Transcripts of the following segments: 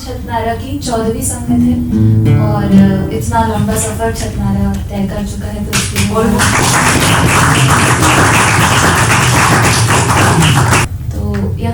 छतनारा की 14वीं संगत है और इतना लंबा सफर छतनारा तय कर चुका है, तो इसके तो या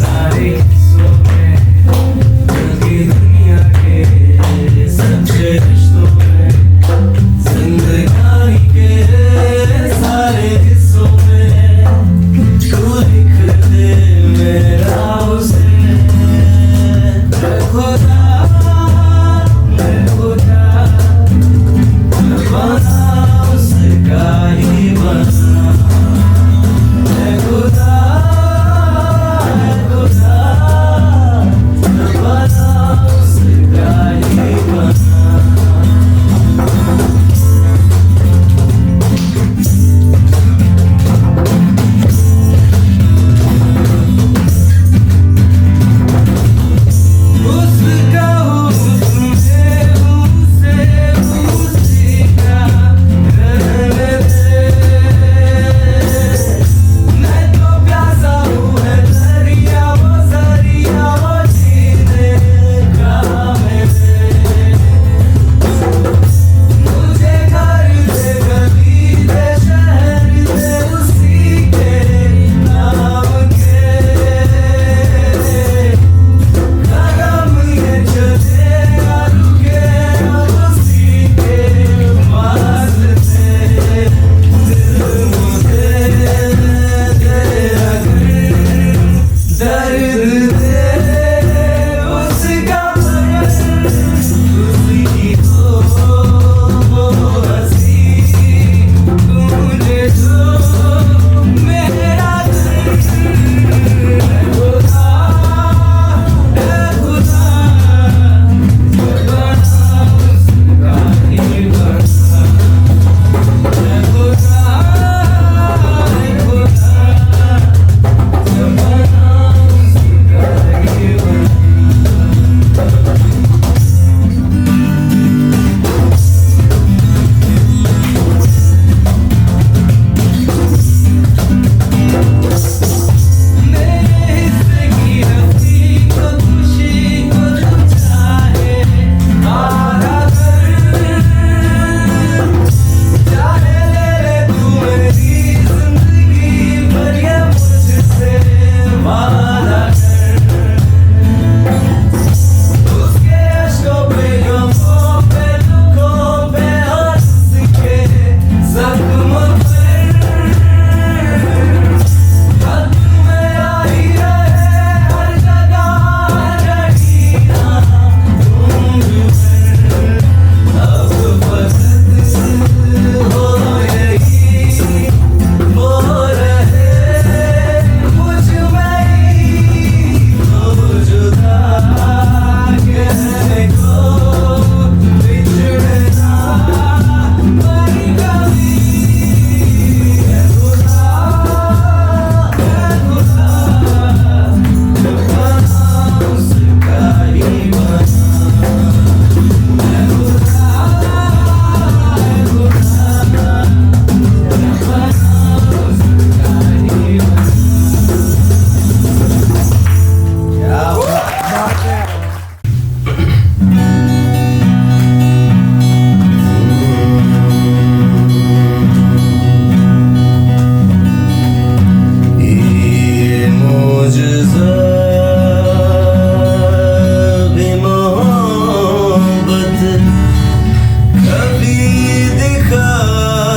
सारी मोजज़ा भी मोहब्बत कभी दिखाए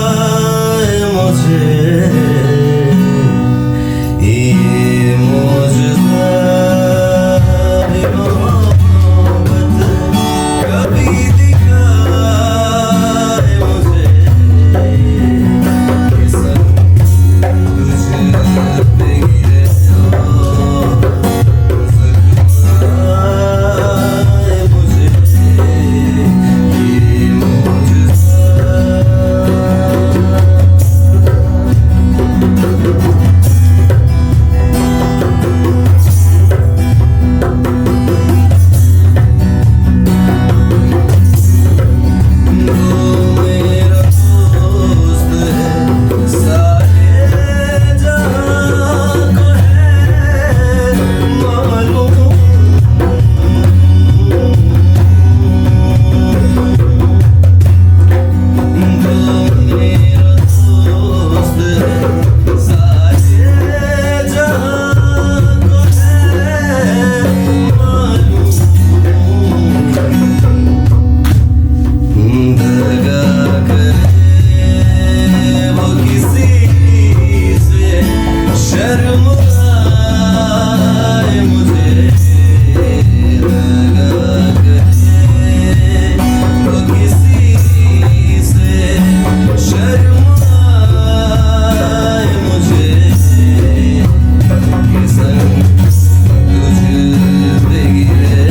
मुझे, ये मोजज़ा भी मोहब्बत कभी दिखाए मुझे, ये सब तुझ पे गिरे तो ज़ख्माए मुझे, ये मोजज़ा। मेरा दोस्त है सारे जहां को है मालूम, मेरा दोस्त है सारे जहां को है मालूम, दगा करे वो किसी से शर्म आए मुझे, दगा करे वो किसी से शर्म आए मुझे, ये संग तुझ पे गिरे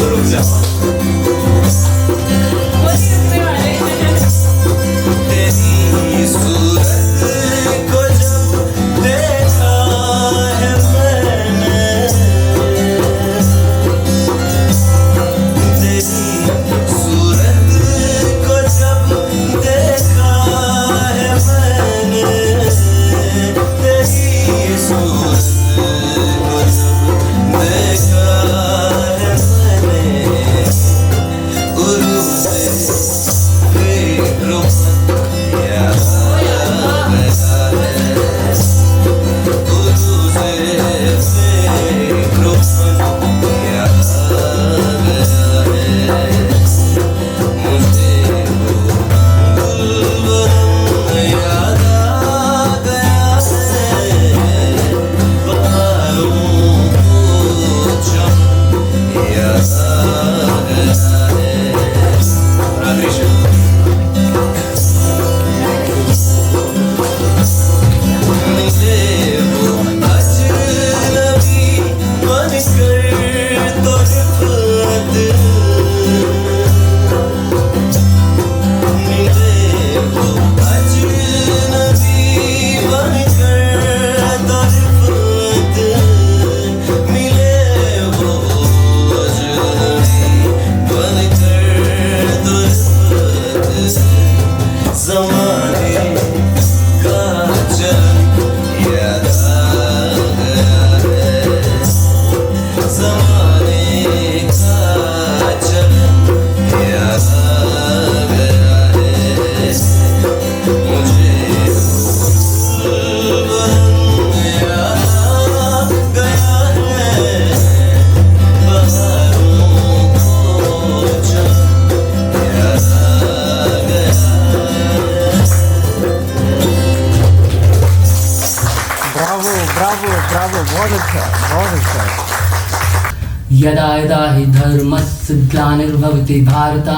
रुक जाओ। तेरी सूरत को जब देखा है मैंने, तेरी सूरत को जब देखा है मैंने, तेरी सूरत को जब देखा है मैंने, गुरु से फिक्र याद गया है, गुरु से फिक्र याद गया है, मुझे वो गुलबरम याद आ गया है, बहारों को चम याद आ गया है। राधे श्याम। मिले वो अजनबी बनकर तड़पते, मिले वो अजनबी बनकर तड़पते, मिले वो अजनबी बनकर तड़पते, ज़माने का चलन याद आ गया है, ज़माने का चलन याद आ गया है, मुझे गुलबरम याद आ गया है, बहारों को चम याद आ गया है। ब्रावो ब्रावो ब्रावो, बहुत अच्छा बहुत अच्छा। यदा यदा हि धर्मस्य ग्लानिर्भवति भारत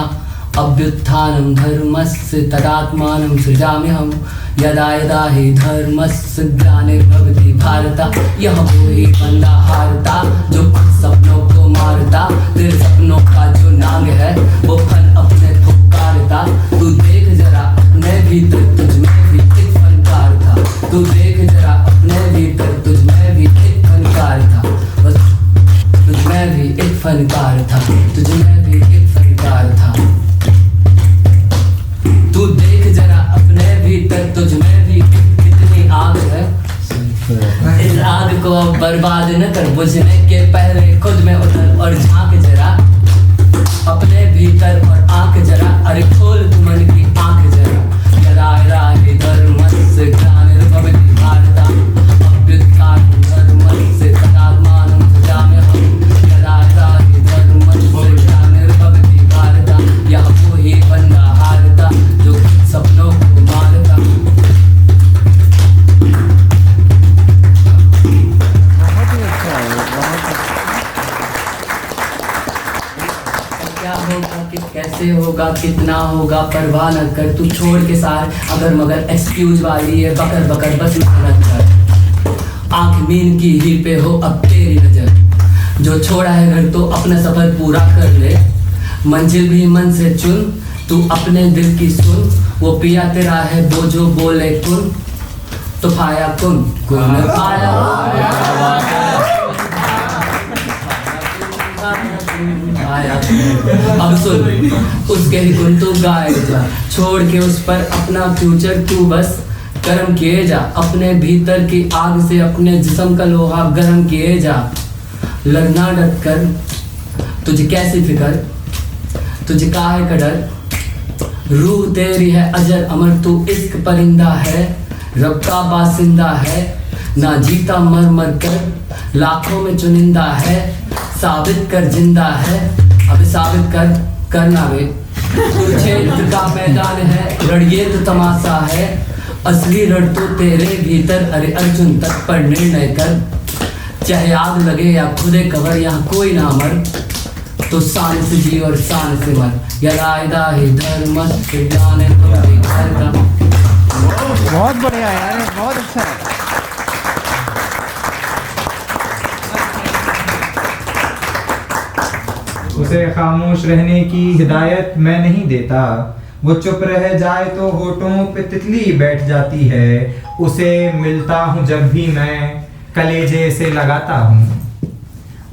अभ्युत्थानं धर्मस्य तदात्मानं सृजाम्यहम्। यदा यदा हि धर्मस्य ग्लानिर्भवति भारत, यह वो ही बंदा हारता जो सपनों को मारता। तेरे सपनों का जो नांग है वो फल अपने फुकारता। तू देख जरा अपने भीतर तुझ में भी एक फनकार था, तू देख जरा अपने भीतर तुझ में भी एक फनकार था, बस तुझ में भी एक फनकार था, तुझ में भी एक फनकार था। तू देख जरा अपने भीतर तुझ में भी कितनी आग है। इस आग को अब बर्बाद न कर, बुझने के पहले खुद में उतर और झांक जरा अपने भीतर और आंख जरा, अरे खोल तू मन की आंख जरा। यदा यदा हि धर्मस्य ग्लानिर्भवति भारत अभ्युत्थानं धर्मस्य तदात्मानं सृजाम्यहम्। यदा यदा हि धर्मस्य ग्लानिर्भवति भारत, यह वो ही बंदा हारता जो सपनों को मारता। बहुत ही अच्छा है, बहुत अच्छा। क्या होगा कि कैसे होगा कितना होगा परवाह न कर, तू छोड़ के सार अगर मगर एक्सक्यूज वाली है बकर बकर बस मेहनत कर। आंख मीन की ही पे हो अब तेरी नजर, जो छोड़ा है घर तो अपना सफर पूरा कर ले। मंजिल भी मन से चुन, तू अपने दिल की सुन, वो पिया तेरा है वो जो बोले कुन तो फाया कुन कुन फाया। अब सुन उसके ही गुण तू गाए जा, छोड़ के उस पर अपना फ्यूचर तू बस कर्म किए जा। अपने भीतर की आग से अपने जिस्म का लोहा गर्म किए जा। लड़ना डट कर तुझे कैसी फिकर, तुझे काहे का डर, रूह तेरी है अजर अमर, तू इश्क परिंदा है, रब का बासिंदा है, ना जीता मर मर कर लाखों में चुनिंदा है। साबित कर जिंदा है, अबे साबित कर करना वे। कुरुक्षेत्र का मैदान है, रणये तो तमाशा है, असली रण तो तेरे भीतर। अरे अर्जुन तक पर निर्णय कर, चाहे आग लगे या खुदे कबर, यहाँ कोई ना मर, तो शान से जी और शान से मर। यदा यदा हि धर्मस्य ग्लानिर्भवति भारत। बहुत बढ़िया यार, बहुत अच्छा है। उसे खामोश रहने की हिदायत मैं नहीं देता, वो चुप रह जाए तो होठों पे तितली बैठ जाती है। उसे मिलता हूँ जब भी मैं कलेजे से लगाता हूँ,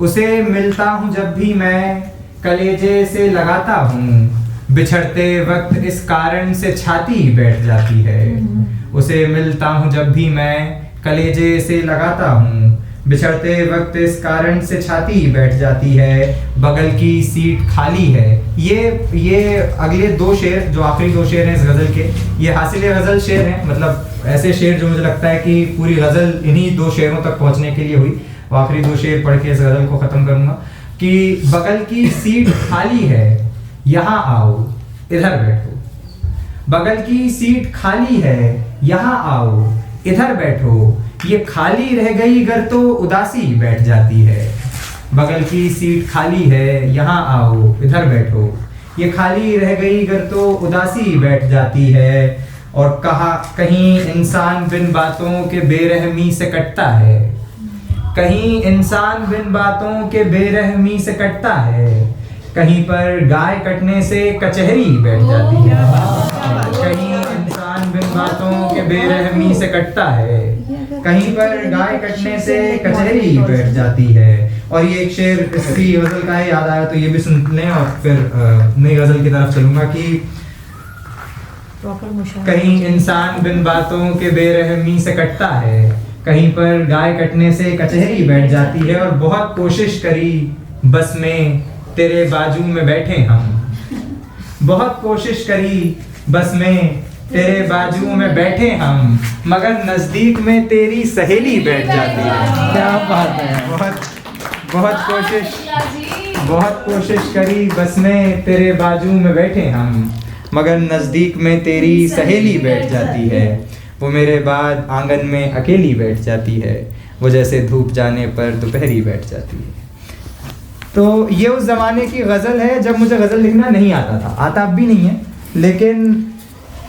उसे मिलता हूँ जब भी मैं कलेजे से लगाता हूँ। बिछड़ते वक्त इस कारण से छाती बैठ जाती है। उसे मिलता हूँ जब भी मैं कलेजे से लगाता हूँ। बिछड़ते वक्त इस कारण से छाती बैठ जाती है। बगल की सीट खाली है। ये अगले दो शेर, जो आखिरी दो शेर हैं इस गज़ल के, ये हासिल गज़ल शेर हैं। मतलब ऐसे शेर जो मुझे लगता है कि पूरी गज़ल इन्हीं दो शेरों तक पहुंचने के लिए हुई। आखिरी दो शेर पढ़ के इस गज़ल को ख़त्म करूँगा कि बगल की सीट खाली है, यहाँ आओ इधर बैठो। बगल की सीट खाली है, यहाँ आओ इधर बैठो। ये खाली रह गई अगर तो उदासी बैठ जाती है। बगल की सीट खाली है, यहाँ आओ इधर बैठो। ये खाली रह गई अगर तो उदासी बैठ जाती है। और कहा कहीं इंसान बिन बातों के बेरहमी से कटता है, कहीं इंसान बिन बातों के बेरहमी से कटता है। कहीं पर गाय कटने से कचहरी बैठ जाती है। कहीं इंसान बिन बातों के बेरहमी से कटता है, कहीं पर गाय कटने से कचहरी बैठ जाती है। और ये एक शेर इसी गज़ल का है, याद आया तो ये भी सुन लें और फिर नई गज़ल की तरफ चलूँगा कि कहीं इंसान बिन बातों के बेरहमी से कटता है, कहीं पर गाय कटने से कचहरी बैठ जाती है। और बहुत कोशिश करी बस में तेरे बाजू में बैठे हम, बहुत कोशिश करी बस में तेरे बाजू में बैठे हम, मगर नजदीक में तेरी सहेली बैठ जाती है। क्या बात है। बहुत कोशिश करी बस में तेरे बाजू में बैठे हम, मगर नजदीक में तेरी सहेली बैठ जाती है। वो मेरे बाद आंगन में अकेली बैठ जाती है, वो जैसे धूप जाने पर दोपहरी बैठ जाती है। तो ये उस ज़माने की गज़ल है जब मुझे गज़ल लिखना नहीं आता था, आता अब भी नहीं है, लेकिन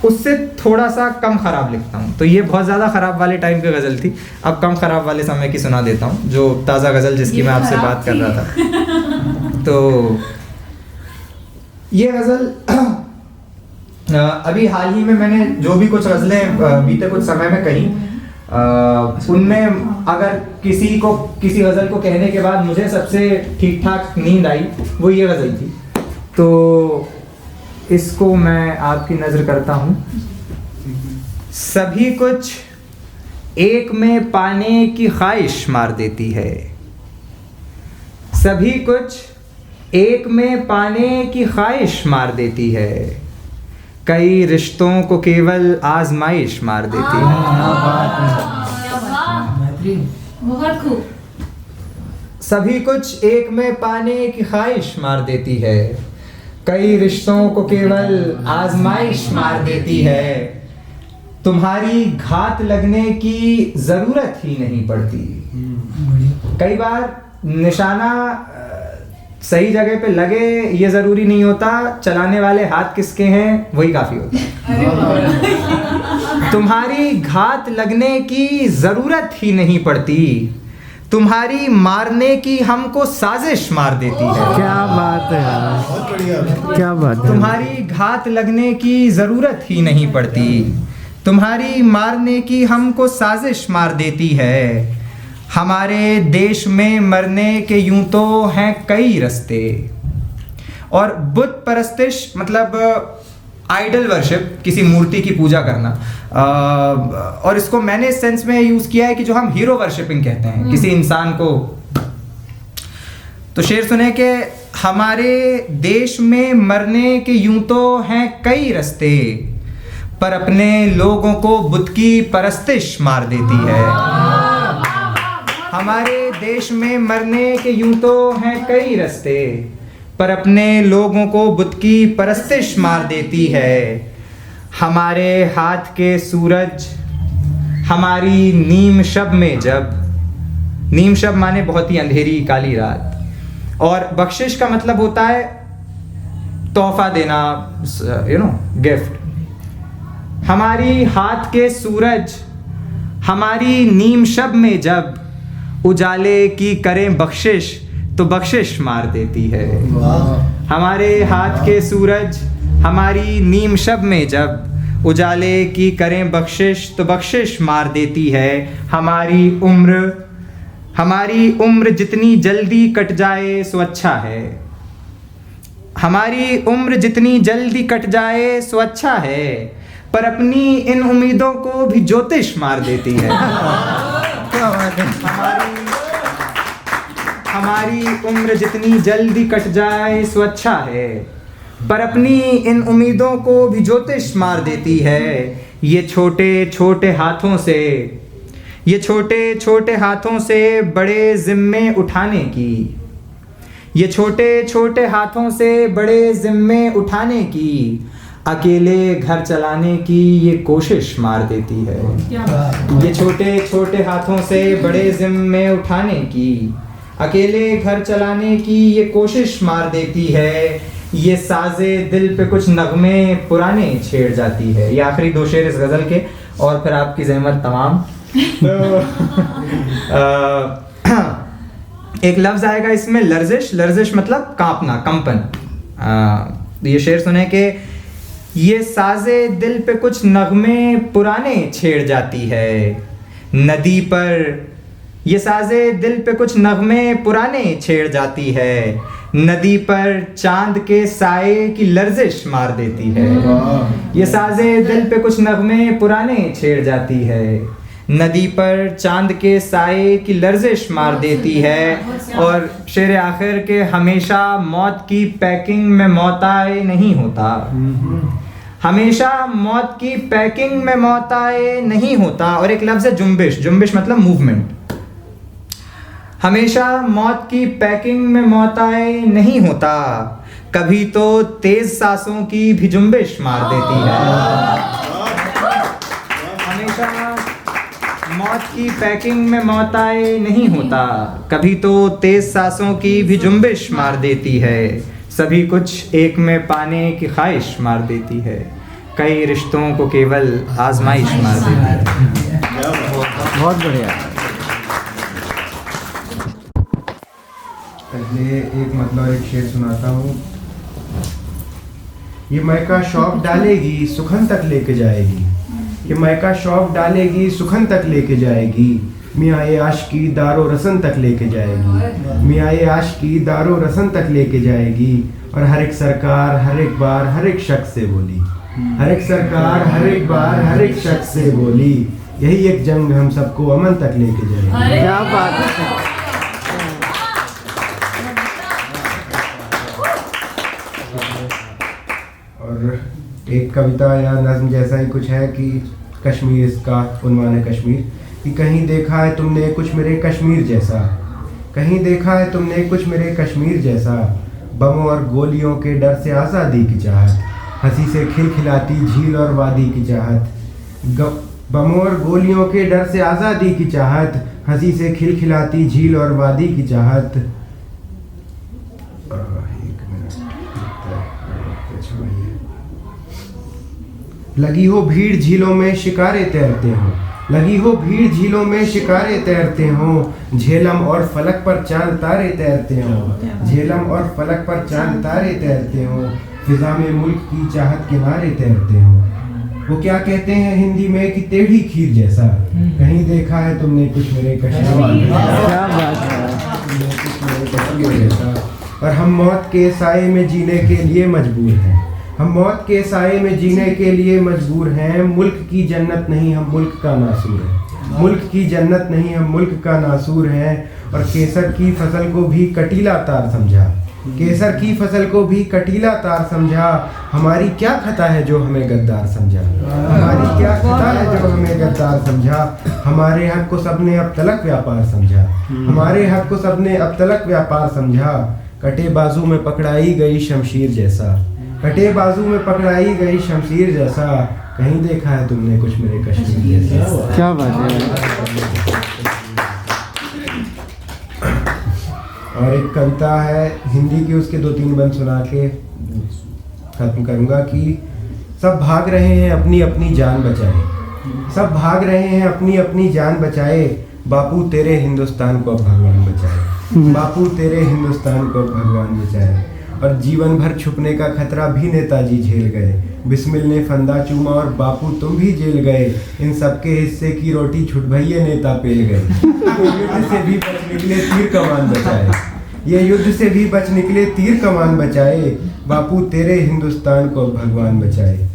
उससे थोड़ा सा कम ख़राब लिखता हूँ। तो ये बहुत ज़्यादा ख़राब वाले टाइम की गज़ल थी, अब कम ख़राब वाले समय की सुना देता हूँ, जो ताज़ा गज़ल जिसकी मैं आपसे बात कर रहा था। तो ये गज़ल अभी हाल ही में मैंने जो भी कुछ गज़लें बीते कुछ समय में कही, उनमें अगर किसी गज़ल को कहने के बाद मुझे सबसे ठीक ठाक नींद आई वो ये गज़ल थी। तो इसको मैं आपकी नज़र करता हूँ। सभी कुछ एक में पाने की ख्वाहिश मार देती है, सभी कुछ एक में पाने की ख्वाहिश मार देती है। कई रिश्तों को केवल आजमाइश मार देती है। बहुत खूब। सभी कुछ एक में पाने की ख्वाहिश मार देती है, कई रिश्तों को केवल आजमाइश मार देती है। तुम्हारी घात लगने की ज़रूरत ही नहीं पड़ती। कई बार निशाना सही जगह पे लगे ये ज़रूरी नहीं होता, चलाने वाले हाथ किसके हैं वही काफ़ी होता है। तुम्हारी घात लगने की ज़रूरत ही नहीं पड़ती, तुम्हारी मारने की हमको साजिश मार देती है। क्या बात है यार, क्या बात है। तुम्हारी घात लगने की ज़रूरत ही नहीं पड़ती, तुम्हारी मारने की हमको साजिश मार देती है। हमारे देश में मरने के यूं तो हैं कई रास्ते। और बुत परस्तिश मतलब आइडल वर्शिप, किसी मूर्ति की पूजा करना, और इसको मैंने इस सेंस में यूज़ किया है कि जो हम हीरो वर्शिपिंग कहते हैं किसी इंसान को। तो शेर सुने कि हमारे देश में मरने के यूं तो हैं कई रास्ते, पर अपने लोगों को बुत की परस्तिश मार देती है। हमारे देश में मरने के यूं तो हैं कई रास्ते, पर अपने लोगों को बुत की परस्तिश मार देती है। हमारे हाथ के सूरज हमारी नीम शब में, जब नीम शब माने बहुत ही अंधेरी काली रात, और बख्शिश का मतलब होता है तोहफा देना, गिफ्ट। हमारी हाथ के सूरज हमारी नीम शब में जब उजाले की करें बख्शिश, तो बख्शिश मार देती है। हमारे हाथ के सूरज हमारी नीम शब में जब उजाले की करें बख्शिश तो बख्शिश मार देती है। हमारी उम्र जितनी जल्दी कट जाए सो अच्छा है। हमारी उम्र जितनी जल्दी कट जाए सो अच्छा है, पर अपनी इन उम्मीदों को भी ज्योतिष मार देती है। हमारी उम्र जितनी जल्दी कट जाए सो अच्छा है, पर अपनी इन उम्मीदों को भी ज्योतिष मार देती है। ये छोटे छोटे हाथों से बड़े जिम्मे उठाने की, ये छोटे छोटे हाथों से बड़े जिम्मे उठाने की, अकेले घर चलाने की ये कोशिश मार देती है। ये छोटे छोटे हाथों से बड़े जिम्मे उठाने की, अकेले घर चलाने की ये कोशिश मार देती है। ये साजे दिल पे कुछ नगमे पुराने छेड़ जाती है। ये आखिरी दो शेर इस गज़ल के, और फिर आपकी ज़हमत तमाम। तो एक लफ्ज़ आएगा इसमें लर्जिश। लर्जिश मतलब कांपना, कंपन। ये शेर सुने कि ये साजे दिल पे कुछ नगमे पुराने छेड़ जाती है नदी पर। ये साजे दिल पे कुछ नगमे पुराने छेड़ जाती है, नदी पर चांद के साए की लर्जिश मार देती है। ये साजे दिल पे कुछ नगमे पुराने छेड़ जाती है, नदी पर चांद के साए की लर्जिश मार देती है। और शेर आखिर के हमेशा मौत की पैकिंग में मौताए नहीं होता। हमेशा मौत की पैकिंग में मौताए नहीं होता। और एक लफ्ज़ है जुम्बिश। जुम्बिश मतलब मूवमेंट। हमेशा मौत की पैकिंग में मौताए नहीं होता, कभी तो तेज सांसों की भी जुम्बिश मार देती है। हमेशा मौत की पैकिंग में मौताए नहीं होता, कभी तो तेज सांसों की भी जुम्बिश मार देती है। सभी कुछ एक में पाने की ख्वाहिश मार देती है, कई रिश्तों को केवल आजमाइश मार देती है। बहुत बढ़िया। पहले एक शेर सुनाता हूँ। ये मैका शौक डालेगी सुखन तक लेके जाएगी, ये मैका शौक डालेगी सुखन तक लेके जाएगी, मियाँ आशिकी दारो रसन तक लेके जाएगी, मियाँ आशिकी दारो रसन तक लेके जाएगी। और हर एक सरकार हर एक बार हर एक शख्स से बोली, हर एक सरकार हर एक बार हर एक शख्स से बोली, यही एक जंग हम सबको अमन तक लेके जाएगी। क्या बात है। और एक कविता या नज़्म जैसा ही कुछ है कि कश्मीर, इसका उन्वान है कश्मीर, कि कहीं देखा है तुमने कुछ मेरे कश्मीर जैसा, कहीं देखा है तुमने कुछ मेरे कश्मीर जैसा, बमों और गोलियों के डर से आज़ादी की चाहत, हंसी से खिलखिलाती झील और वादी की चाहत, बमों और गोलियों के डर से आज़ादी की चाहत, हंसी से खिलखिलाती झील और वादी की चाहत। लगी हो भीड़ झीलों में शिकारे तैरते हो, लगी हो भीड़ झीलों में शिकारे तैरते हो, झेलम और फलक पर चांद तारे तैरते हो, झेलम और फलक पर चांद तारे तैरते हो, फिजा में मुल्क की चाहत किनारे तैरते हो। वो क्या कहते हैं हिंदी में कि टेढ़ी खीर जैसा, कहीं देखा है तुमने कुछ मेरे कश्मीर जैसा। और हम मौत के साए में जीने के लिए मजबूर हैं, हम मौत के साए में जीने के लिए मजबूर हैं, मुल्क की जन्नत नहीं हम मुल्क का नासूर हैं, मुल्क की जन्नत नहीं हम मुल्क का नासूर हैं। और केसर की फसल को भी कटीला तार समझा, केसर की फसल को भी कटीला तार समझा, हमारी क्या खता है जो हमें गद्दार समझा, हमारी क्या खता है जो हमें गद्दार समझा, हमारे हक को सबने अब तलक व्यापार समझा, हमारे हक को सबने अब तलक व्यापार समझा। कटे बाजू में पकड़ाई गई शमशीर जैसा, कटे बाजू में पकड़ाई गई शमशीर जैसा, कहीं देखा है तुमने कुछ मेरे कश्मीर जैसा। क्या बात है। और एक कविता है हिंदी की, उसके 2-3 बंद सुना के खत्म करूंगा कि सब भाग रहे हैं अपनी अपनी जान बचाए, सब भाग रहे हैं अपनी अपनी जान बचाए, बापू तेरे हिंदुस्तान को अब भगवान बचाए। बापू तेरे हिंदुस्तान को भगवान बचाए। और जीवन भर छुपने का खतरा भी नेताजी झेल गए। बिस्मिल ने फंदा चूमा और बापू तुम भी जेल गए। इन सबके हिस्से की रोटी छुट भइये नेता पेल गए। युद्ध से भी बच निकले तीर कमान बचाए। ये युद्ध से भी बच निकले तीर कमान बचाए। बापू तेरे हिंदुस्तान को भगवान बचाए।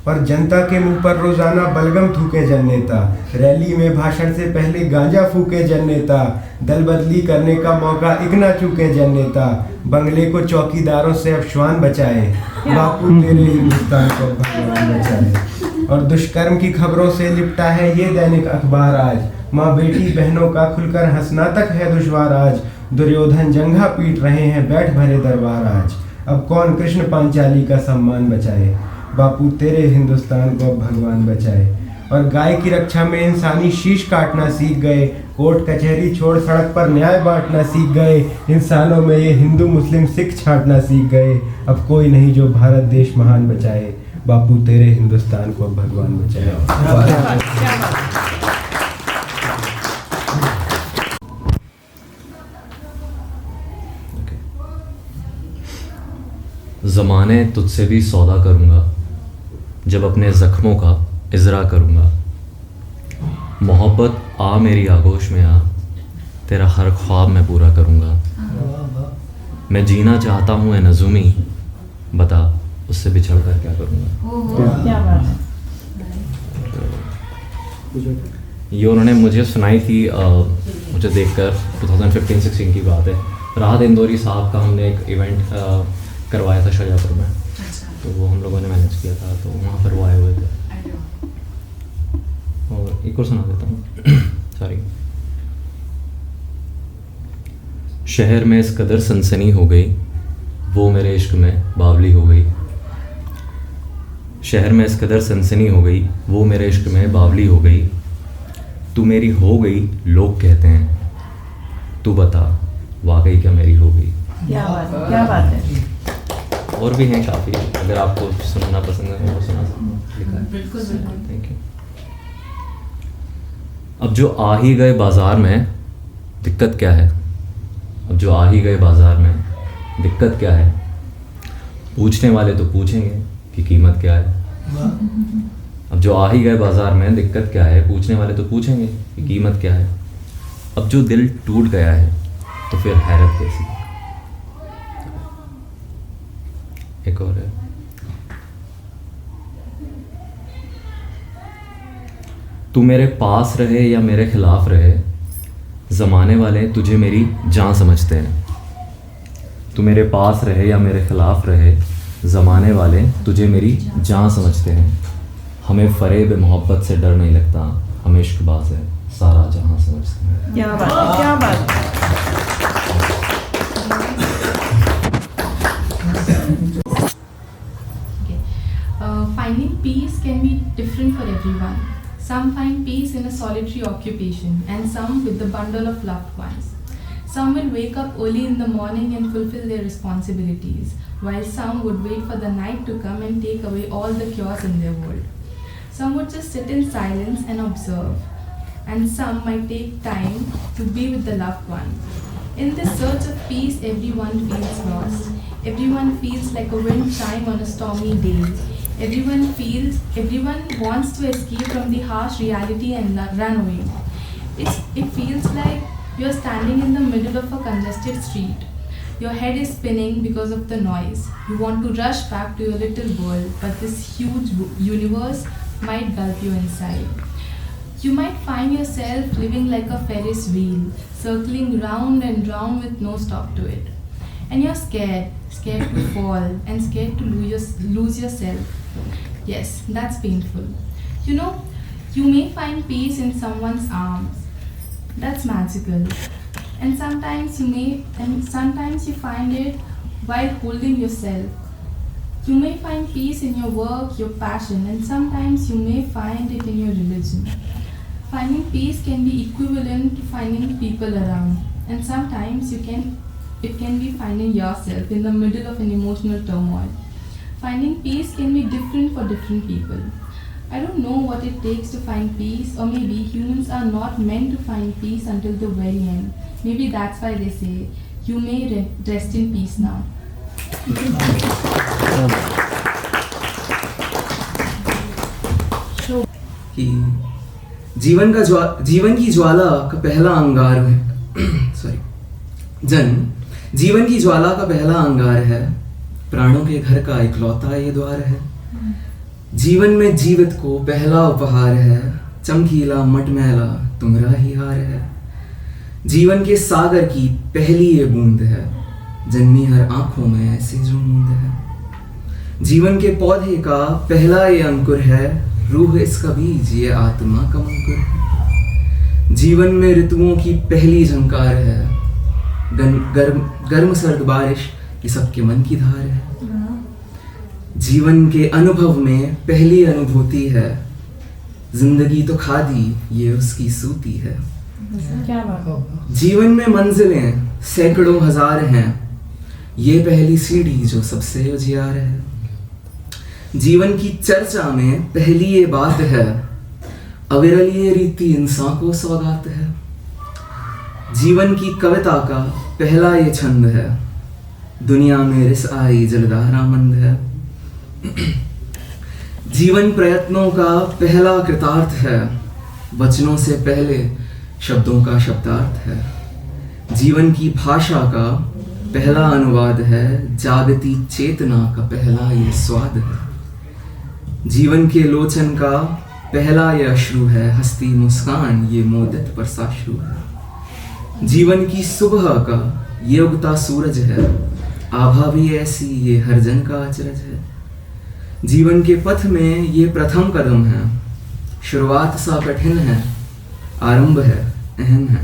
और जनता के मुंह पर रोजाना बलगम थूके जन नेता। रैली में भाषण से पहले गांजा फूके जन नेता। दल बदली करने का मौका इकना चूके जन नेता। बंगले को चौकीदारों से अब श्वान बचाए। बापू तेरे हिंदुस्तान को भगवान बचाए। और दुष्कर्म की खबरों से लिपटा है ये दैनिक अखबार आज। माँ बेटी बहनों का खुलकर हंसना तक है दुश्वार आज। दुर्योधन जंघा पीट रहे हैं बैठ भरे दरबार आज। अब कौन कृष्ण पांचाली का सम्मान बचाए। बापू तेरे हिंदुस्तान को भगवान बचाए। और गाय की रक्षा में इंसानी शीश काटना सीख गए। कोर्ट कचहरी छोड़ सड़क पर न्याय बांटना सीख गए। इंसानों में ये हिंदू मुस्लिम सिख छांटना सीख गए। अब कोई नहीं जो भारत देश महान बचाए। बापू तेरे हिंदुस्तान को भगवान बचाए। ज़माने तुझसे भी सौदा करूँगा जब अपने ज़ख्मों का इजरा करूँगा। मोहब्बत आ मेरी आगोश में आ, तेरा हर ख्वाब मैं पूरा करूँगा। मैं जीना चाहता हूँ ए नज़ूमी, बता उससे बिछड़ कर क्या करूँगा। क्या बात है। ये उन्होंने मुझे सुनाई थी मुझे देखकर 2015-16 की बात है। राहत इंदौरी साहब का हमने एक इवेंट करवाया था शाहजहाँपुर में, तो वो हम लोगों ने मैनेज किया था, तो वहाँ पर वो आए हुए थे। और एक और सुना देता हूँ सॉरी। शहर में इस कदर सनसनी हो गई, वो मेरे इश्क में बावली हो गई। शहर में इस कदर सनसनी हो गई, वो मेरे इश्क में बावली हो गई। तू मेरी हो गई लोग कहते हैं, तू बता वाकई क्या मेरी हो गई। क्या बात है, क्या बात है। और भी हैं काफ़ी, अगर आपको सुनना पसंद है तो सुना सकते हैं। बिल्कुल बिल्कुल। Thank you. अब जो आ ही गए बाजार में दिक्कत क्या है। अब जो आ ही गए बाजार में दिक्कत क्या है। पूछने वाले तो पूछेंगे कि कीमत क्या है। अब जो आ ही गए बाजार में दिक्कत क्या है, पूछने वाले तो पूछेंगे कि कीमत क्या है। अब जो दिल टूट गया है तो फिर हैरत कैसी। एक और है। तू मेरे पास रहे या मेरे खिलाफ रहे, ज़माने वाले तुझे मेरी जान समझते हैं। तू मेरे पास रहे या मेरे खिलाफ रहे, ज़माने वाले तुझे मेरी जान समझते हैं। हमें फ़रेब मोहब्बत से डर नहीं लगता, हमें इश्कबाज़ है सारा जहां समझते हैं। क्या बात है, क्या बात है। Finding peace can be different for everyone. Some find peace in a solitary occupation and some with the bundle of loved ones. Some will wake up early in the morning and fulfill their responsibilities, while some would wait for the night to come and take away all the chaos in their world. Some would just sit in silence and observe, and some might take time to be with the loved one. In this search of peace, everyone feels lost. Everyone feels like a wind chime on a stormy day. Everyone wants to escape from the harsh reality and run away. It feels like you're standing in the middle of a congested street. Your head is spinning because of the noise. You want to rush back to your little world, but this huge universe might gulp you inside. You might find yourself living like a Ferris wheel, circling round and round with no stop to it. And you're scared to fall and scared to lose yourself. Yes, that's painful. You know, you may find peace in someone's arms. That's magical. And sometimes you find it while holding yourself. You may find peace in your work, your passion, and sometimes you may find it in your religion. Finding peace can be equivalent to finding people around, and sometimes it can be finding yourself in the middle of an emotional turmoil. Finding peace can be different for different people. I don't know what it takes to find peace, or maybe humans are not meant to find peace until the very end. Maybe that's why they say, you may rest in peace now. कि जीवन की ज्वाला का पहला अंगार है जीवन की ज्वाला का पहला अंगार है, प्राणों के घर का इकलौता ये द्वार है। जीवन में जीवित को पहला उपहार है, चमकीला मटमैला तुम्हारा ही हार है। जीवन के सागर की पहली ये बूंद है, जन्मी हर आंखों में ऐसे जो मूंद है। जीवन के पौधे का पहला ये अंकुर है, रूह इसका बीज ये आत्मा का अंकुर है। जीवन में ऋतुओं की पहली झंकार है, गर्म सर्द बारिश ये सबके मन की धार है। जीवन के अनुभव में पहली अनुभूति है, जिंदगी तो खादी ये उसकी सूती है। क्या बात। जीवन में मंजिलें सैकड़ों हजार हैं, ये पहली सीढ़ी जो सबसे उजियार है। जीवन की चर्चा में पहली ये बात है, अविरल ये रीति इंसान को सौगात है। जीवन की कविता का पहला ये छंद है, दुनिया में रिस आई जलदारा मंद है। जीवन प्रयत्नों का पहला कृतार्थ है, वचनों से पहले शब्दों का शब्दार्थ है। जीवन की भाषा का पहला अनुवाद है, जागती चेतना का पहला ये स्वाद है। जीवन के लोचन का पहला ये अश्रु है, हंसती मुस्कान ये मोदित परसाश्रु है। जीवन की सुबह का ये उगता सूरज है, आभा भी ऐसी ये हर जन का अचरज है। जीवन के पथ में ये प्रथम कदम है, शुरुआत सा कठिन है, आरंभ है अहम है।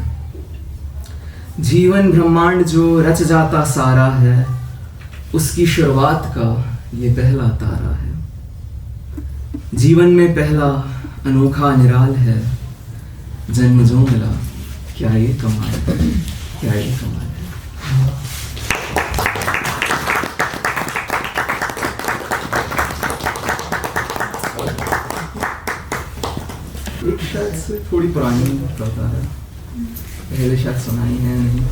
जीवन ब्रह्मांड जो रच जाता सारा है, उसकी शुरुआत का ये पहला तारा है। जीवन में पहला अनोखा निराल है, जन्म जो मिला क्या ये कमाल है, क्या ये कमाल है। एक शायद से थोड़ी पुरानी कविता है, पहले शायद सुनाई है नहीं।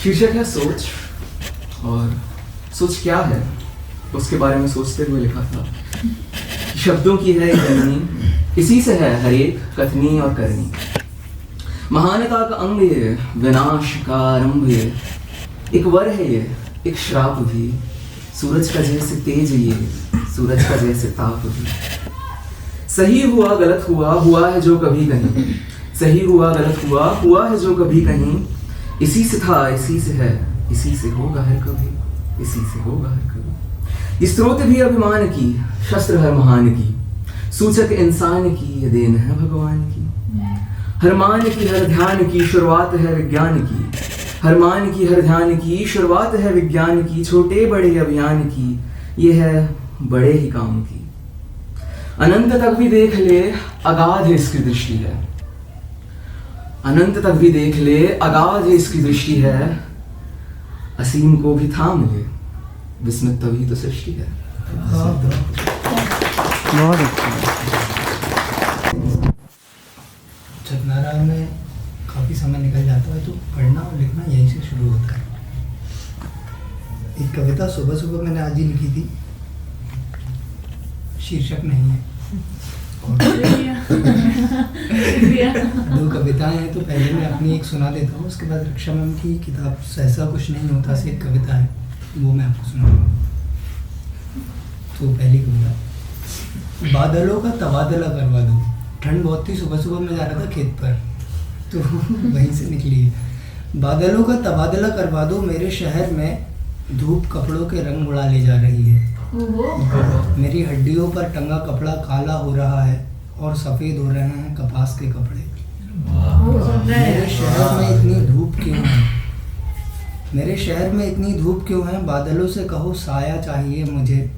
शीर्षक है सोच, और सोच क्या है उसके बारे में सोचते हुए लिखा था। शब्दों की है जननी, इसी से है हर एक कथनी और करनी। महानता का अंग ये, विनाश का आरंभ ये, एक वर है ये, एक श्राप भी। सूरज का जैसे तेज ये, सूरज का जैसे ताप भी। सही हुआ गलत हुआ, हुआ है जो कभी कहीं। सही हुआ गलत हुआ, हुआ है जो कभी कहीं। इसी से था, इसी से है, इसी से होगा हर कभी, इसी से होगा हर कभी। स्रोत भी अभिमान की, शस्त्र हर महान की, सूचक इंसान की ये देन है भगवान की। हर मान की हर ध्यान की शुरुआत है विज्ञान की, हर मान की हर ध्यान की शुरुआत है विज्ञान की। छोटे बड़े अभियान की ये है बड़े ही काम की। अनंत तक भी देख ले अगाध इसकी दृष्टि है, अनंत तक भी देख ले अगाध इसकी दृष्टि है। असीम को भी थाम ले, विस्मित तभी तो सृष्टि है। बहुत अच्छा। छतनारा में काफ़ी समय निकल जाता है, तो पढ़ना और लिखना यहीं से शुरू होता है। एक कविता सुबह सुबह मैंने आज ही लिखी थी, शीर्षक नहीं है। दो कविताएं हैं, तो पहले मैं अपनी एक सुना देता हूँ, उसके बाद रक्षा मैम की किताब सहसा कुछ नहीं होता से एक कविता है, वो मैं आपको सुनाऊंगा। तो पहली कविता, बादलों का तबादला करवा दो। ठंड बहुत थी, सुबह सुबह मैं जा रहा था खेत पर, तो वहीं से निकली है। बादलों का तबादला करवा दो, मेरे शहर में धूप कपड़ों के रंग उड़ा ले जा रही है। मेरी हड्डियों पर टंगा कपड़ा काला हो रहा है और सफ़ेद हो रहे हैं कपास के कपड़े। मेरे शहर में इतनी धूप क्यों है, मेरे शहर में इतनी धूप क्यों है। बादलों से कहो साया चाहिए मुझे,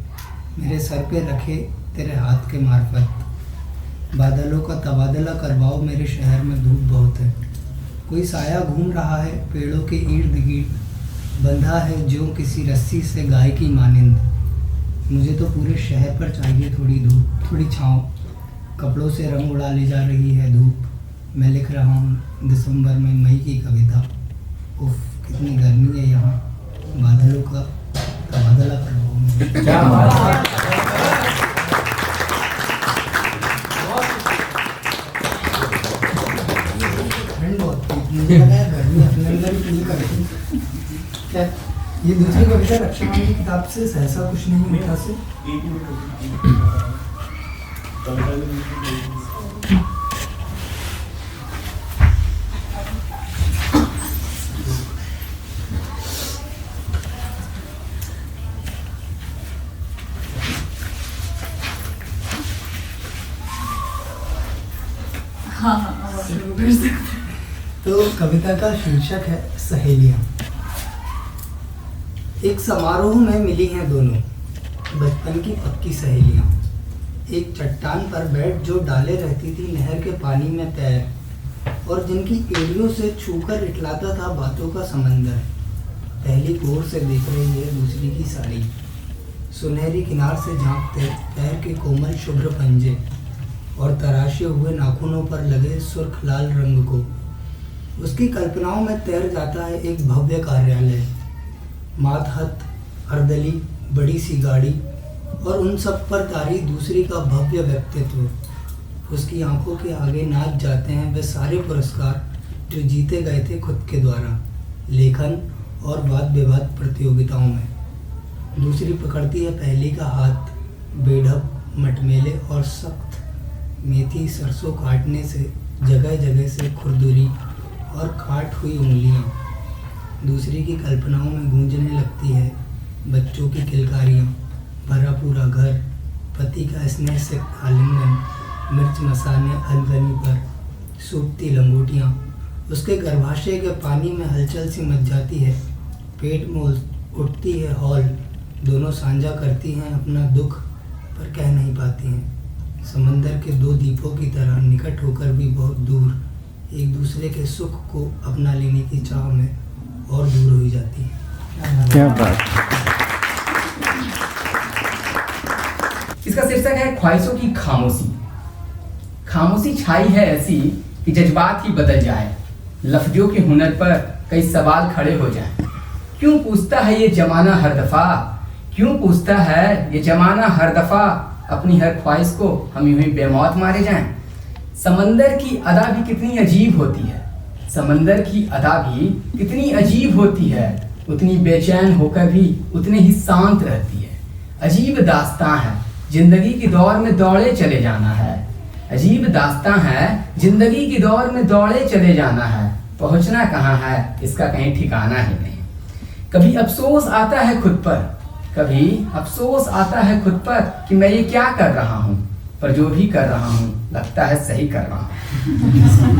मेरे सर पे रखे तेरे हाथ के मार्फत। बादलों का तबादला करवाओ, मेरे शहर में धूप बहुत है। कोई साया घूम रहा है पेड़ों के इर्द गिर्द, बंधा है जो किसी रस्सी से गाय की मानिंद। मुझे तो पूरे शहर पर चाहिए थोड़ी धूप, थोड़ी छाँव। कपड़ों से रंग उड़ा ले जा रही है धूप। मैं लिख रहा हूँ दिसंबर में मई की कविता। उफ, कितनी गर्मी है यहाँ। बादलों का तबादला कर रहा हूँ। क्या बात है। ठंड बहुत थी, मुझे लगा है गर्मी अपने अंदर ही फील करती। क्या ये दूसरी कविता रक्षाबंधन की किताब से सहसा कुछ नहीं मीठा से। तो कविता का शीर्षक है सहेलियां। एक समारोह में मिली हैं दोनों बचपन की पक्की सहेलियां। एक चट्टान पर बैठ जो डाले रहती थी नहर के पानी में तैर, और जिनकी एड़ियों से छूकर इटलाता था बातों का समंदर। पहली गोर से देख रही है दूसरी की साड़ी, सुनहरी किनार से झांकते पैर के कोमल शुभ्र पंजे और तराशे हुए नाखूनों पर लगे सुर्ख लाल रंग को। उसकी कल्पनाओं में तैर जाता है एक भव्य कार्यालय, मातहत, अर्दली, बड़ी सी गाड़ी, और उन सब पर तारी दूसरी का भव्य व्यक्तित्व। उसकी आंखों के आगे नाच जाते हैं वे सारे पुरस्कार जो जीते गए थे खुद के द्वारा, लेखन और वाद विवाद प्रतियोगिताओं में। दूसरी पकड़ती है पहली का हाथ, बेढप, मटमेले और सख्त। मेथी सरसों काटने से जगह जगह से खुरदुरी और काट हुई उंगलियां। दूसरी की कल्पनाओं में गूंजने लगती है बच्चों की किलकारियां, भरा पूरा घर, पति का स्नेह से आलिंगन, मिर्च मसाले अलगनी पर सूखती लंगोटियां। उसके गर्भाशय के पानी में हलचल सी मच जाती है, पेट में उठती है हौल। दोनों साझा करती हैं अपना दुख पर कह नहीं पाती हैं। समंदर के दो दीपों की तरह निकट होकर भी बहुत दूर, एक दूसरे के सुख को अपना लेने की चाह में और दूर हो जाती है। क्या बात। इसका शीर्षक है ख्वाहिशों की खामोशी। खामोशी छाई है ऐसी कि जज्बात ही बदल जाए, लफ्जों के हुनर पर कई सवाल खड़े हो जाएं। क्यों पूछता है ये जमाना हर दफा, क्यों पूछता है ये जमाना हर दफा, अपनी हर ख्वाहिश को हम यूं ही बेमौत मारे जाएं। समंदर की अदा भी कितनी अजीब होती है, समंदर की अदा भी कितनी अजीब होती है, उतनी बेचैन होकर भी उतने ही शांत रहती है। अजीब दास्तां है जिंदगी की दौर में दौड़े चले जाना है, अजीब दास्तां है जिंदगी की दौर में दौड़े चले जाना है, पहुंचना कहाँ है इसका कहीं ठिकाना ही नहीं। कभी अफसोस आता है खुद पर, कभी अफसोस आता है खुद पर कि मैं ये क्या कर रहा हूँ, पर जो भी कर रहा हूँ लगता है सही कर रहा हूँ।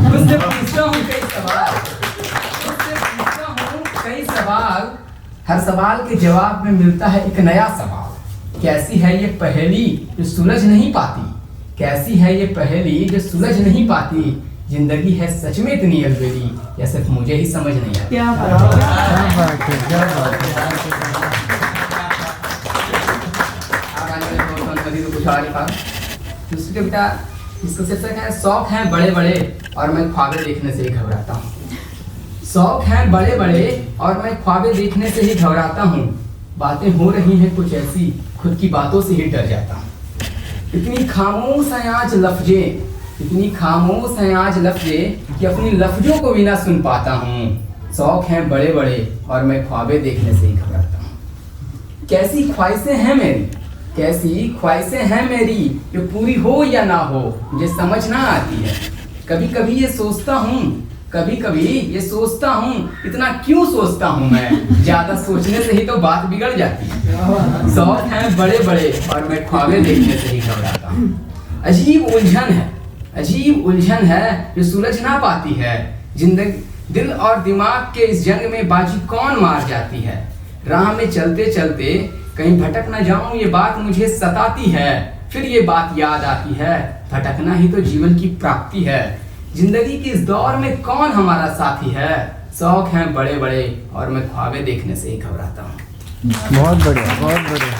मुझसे पूछता हूँ कई सवाल, हर सवाल के जवाब में मिलता है एक नया सवाल। कैसी है ये पहेली जो सुलझ नहीं पाती, कैसी है ये पहेली जो सुलझ नहीं पाती, जिंदगी है सच में इतनी अलबेली या सिर्फ मुझे ही समझ नहीं आती। क्या बात है, क्या बात है। दूसरी कविता इसका शीर्षक है शौक हैं बड़े बड़े और मैं ख्वाबें देखने से ही घबराता हूँ। शौक हैं बड़े बड़े और मैं ख्वाबें देखने से ही घबराता हूँ। बातें हो रही हैं कुछ ऐसी, खुद की बातों से ही डर जाता हूँ। इतनी खामोश हैं आज लफ्जें, इतनी खामोश हैं आज लफ्जें कि अपनी लफ्जों को भी ना सुन पाता हूँ। शौक हैं बड़े बड़े और मैं ख्वाबें देखने से ही घबराता हूँ। कैसी ख्वाहिशें हैं मेरी, कैसी ख्वाहिशें हैं मेरी जो पूरी हो या ना हो मुझे समझ ना आती है। कभी कभी ये सोचता हूँ, कभी कभी ये सोचता हूँ, इतना क्यों सोचता हूँ मैं, ज्यादा सोचने से ही तो बात बिगड़ जाती है। शौक हैं बड़े बड़े और मैं ख्वाबें देखने से ही घबराता हूँ। अजीब उलझन है, अजीब उलझन है जो सुलझ ना पाती है। जिंदगी दिल और दिमाग के इस जंग में बाजी कौन मार जाती है। राह में चलते चलते कहीं भटक न जाऊं ये बात मुझे सताती है। फिर ये बात याद आती है, भटकना ही तो जीवन की प्राप्ति है। जिंदगी के इस दौर में कौन हमारा साथी है। शौक हैं बड़े बड़े और मैं ख्वाबें देखने से ही घबराता हूँ। बहुत बढ़िया, बहुत बढ़िया।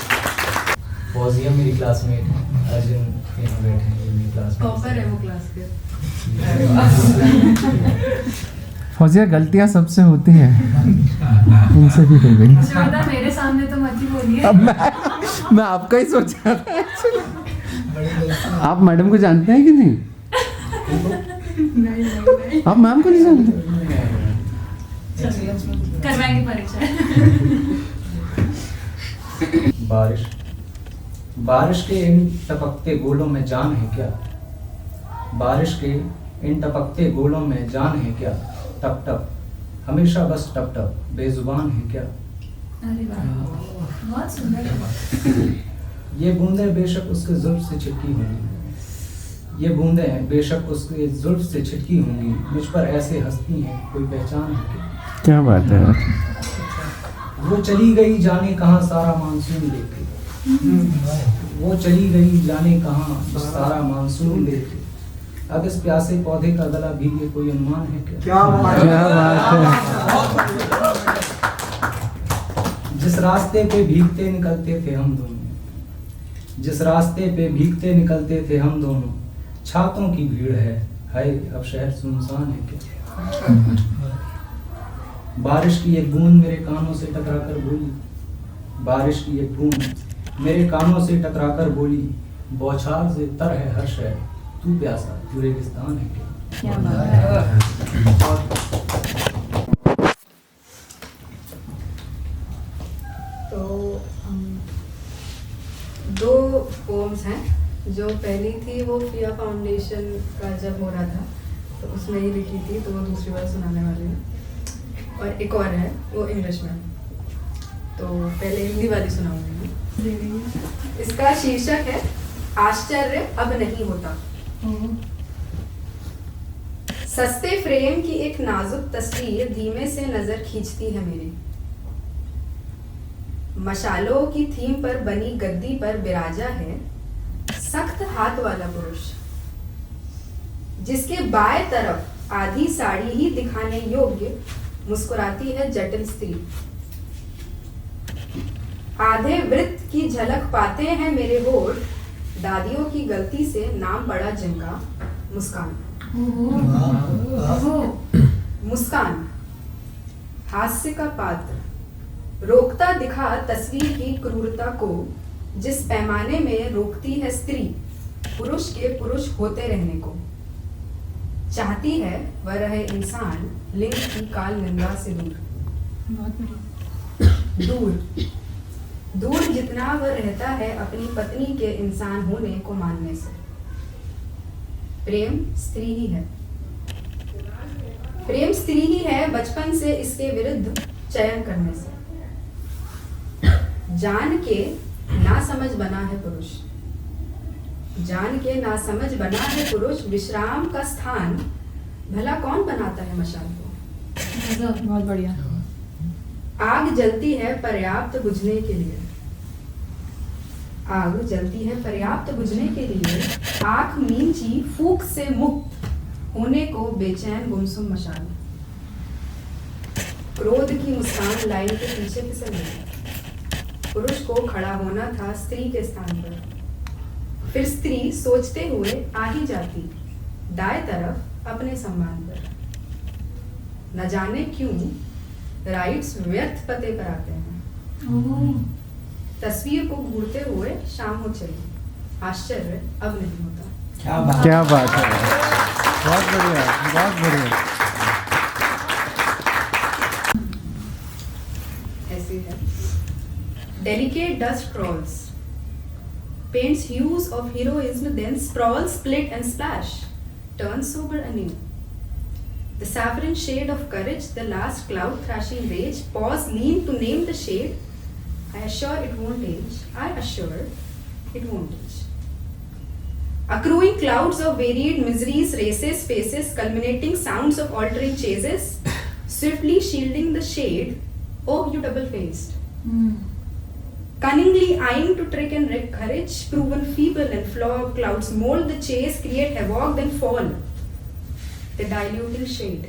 फौजिया मेरी क्लासमेट है, अर्जुन यहाँ बैठे हैं मेरी क्लासमेट। टॉपर है वो क्लास के। फौजिया गलतियां सबसे होती हैं, इनसे भी हो गई। श्वेता मेरे सामने तो मत ही बोलिए। अब मैं आपका ही सोच रहा था actually। आप मैडम को जानते हैं कि नहीं? आप मैम को नहीं जानते? करवाएंगे परीक्षा। बारिश के इन टपकते गोलों में जान है क्या? बारिश के इन टपकते गोलों में जान है क्या? टप टप हमेशा बस टप टप बेजुबान है क्या? अरे वाह, बहुत सुंदर है। ये बूंदें बेशक उसके जुल्फ से छिटकी होंगी, ये बूंदें बेशक उसके जुल्फ से छिटकी होंगी, मुझ पर ऐसे हंसती हैं कोई पहचान है क्या? क्या बात है। वो चली गई जाने कहाँ सारा मानसून लेके, वो चली गई जाने कहाँ सारा मानसून लेके, अब इस प्यासे पौधे का गला भीगे कोई अनुमान है क्या? क्या बात है। जिस रास्ते पे भीगते निकलते थे हम दोनों, जिस रास्ते पे भीगते निकलते थे हम दोनों, छातों की भीड़ है, हाय अब शहर सुनसान है क्या? बारिश की एक बूंद मेरे कानों से टकराकर बोली, बारिश की एक बूंद मेरे कानों से टकराकर बोली, बौछार से तर है हर शहर, तू प्यासा तू रेगिस्तान है क्या? क्या बात है। तो दो पोम्स हैं। जो पहली थी वो फिया फाउंडेशन का जब हो रहा था तो उसमें ही लिखी थी, तो वो दूसरी बार सुनाने वाली हूँ। और एक और है वो इंग्लिश में, तो पहले हिंदी वाली सुनाऊंगी। इसका शीर्षक है आश्चर्य अब नहीं होता। सस्ते फ्रेम की एक नाजुक तस्वीर धीमे से नजर खींचती है मेरी। मशालों की थीम पर बनी गद्दी पर बिराजा है सख्त हाथ वाला पुरुष, जिसके बाएं तरफ आधी साड़ी ही दिखाने योग्य मुस्कुराती है जटिल स्त्री। आधे वृत्त की झलक पाते हैं मेरे होठ, दादियों की गलती से नाम पड़ा जिनका मुस्कान। मुस्कान हास्य का पात्र, रोकता दिखा तस्वीर की क्रूरता को, जिस पैमाने में रोकती है स्त्री पुरुष के पुरुष होते रहने को। चाहती है वह रहे इंसान लिंग की काल निंदा से दूर। दूर दूर जितना वह रहता है अपनी पत्नी के इंसान होने को मानने से। प्रेम स्त्री ही है, प्रेम स्त्री ही है बचपन से इसके विरुद्ध चयन करने से। जान के ना समझ बना है पुरुष, जान के ना समझ बना है पुरुष, विश्राम का स्थान भला कौन बनाता है मशाल को। बहुत बढ़िया। आग जलती है पर्याप्त बुझने के लिए, आग जलती है पर्याप्त बुझने के लिए, आंख मींची फूंक से मुक्त होने को बेचैन गुमसुम मशाल। क्रोध की मुस्कान लाइन के पीछे फिसल गई। पुरुष को खड़ा होना था स्त्री के स्थान पर, फिर स्त्री सोचते हुए आ ही जाती दाएं तरफ अपने सम्मान पर। न जाने क्यों राइट्स व्यर्थ पते पर आते हैं। तस्वीर को घूरते हुए शाम हो चली, आश्चर्य अब नहीं होता। क्या बात है, बहुत बढ़िया, बहुत बढ़िया। ऐसी है। Delicate dust crawls, paints hues of heroism, then sprawls, split and splash, turns sober anew. The saffron shade of courage, the last cloud thrashing rage, pause, lean to name the shade. I assure it won't age, I assure it won't age. Accruing clouds of varied miseries, races, faces, culminating sounds of altering chases, swiftly shielding the shade. Oh, you double-faced. Cunningly eyeing to trick and wreck courage, proven feeble and flawed, clouds mold the chase, create havoc, then fall. The diluting shade.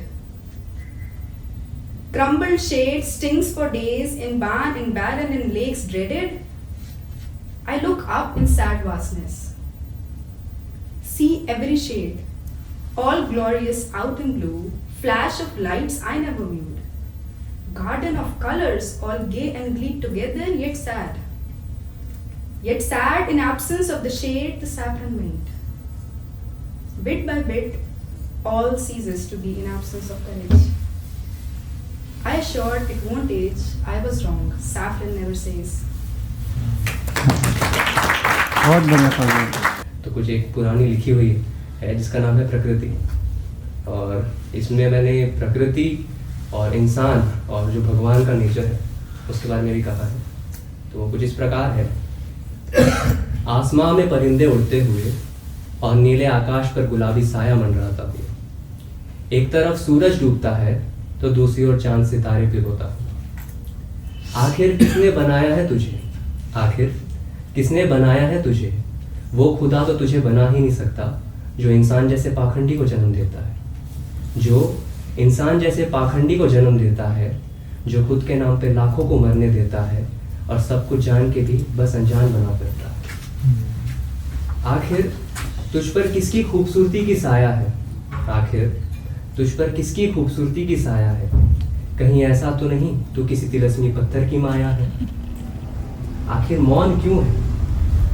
Crumbled shade stings for days in barren and lakes dreaded. I look up in sad vastness. See every shade, all glorious out in blue, flash of lights I never viewed. Garden of colors, all gay and gleed together, yet sad. Yet sad in absence of the shade, the saffron wind. Bit by bit, all ceases to be in absence of courage. I assured it won't age, I was wrong, saffron never says. बहुत बढ़िया पढ़ा। तो कुछ एक पुरानी लिखी हुई है जिसका नाम है प्रकृति, और इसमें मैंने प्रकृति और इंसान और जो भगवान का नेचर है उसके बारे में भी कहा है। तो वो कुछ इस प्रकार है। आसमां में परिंदे उड़ते हुए और नीले आकाश पर गुलाबी साया मंडराता हुआ, एक तरफ सूरज डूबता है तो दूसरी ओर चांद सितारे पिघोता हुआ। आखिर किसने बनाया है तुझे, आखिर किसने बनाया है तुझे, वो खुदा तो तुझे बना ही नहीं सकता जो इंसान जैसे पाखंडी को जन्म देता है, जो इंसान जैसे पाखंडी को जन्म देता है, जो खुद के नाम पे लाखों को मरने देता है और सब कुछ जान के भी बस अनजान बना फिरता है। आखिर तुझ पर किसकी खूबसूरती की साया है, आखिर तुझ पर किसकी खूबसूरती की साया है, कहीं ऐसा तो नहीं तू किसी तिलस्मी पत्थर की माया है। आखिर मौन क्यों है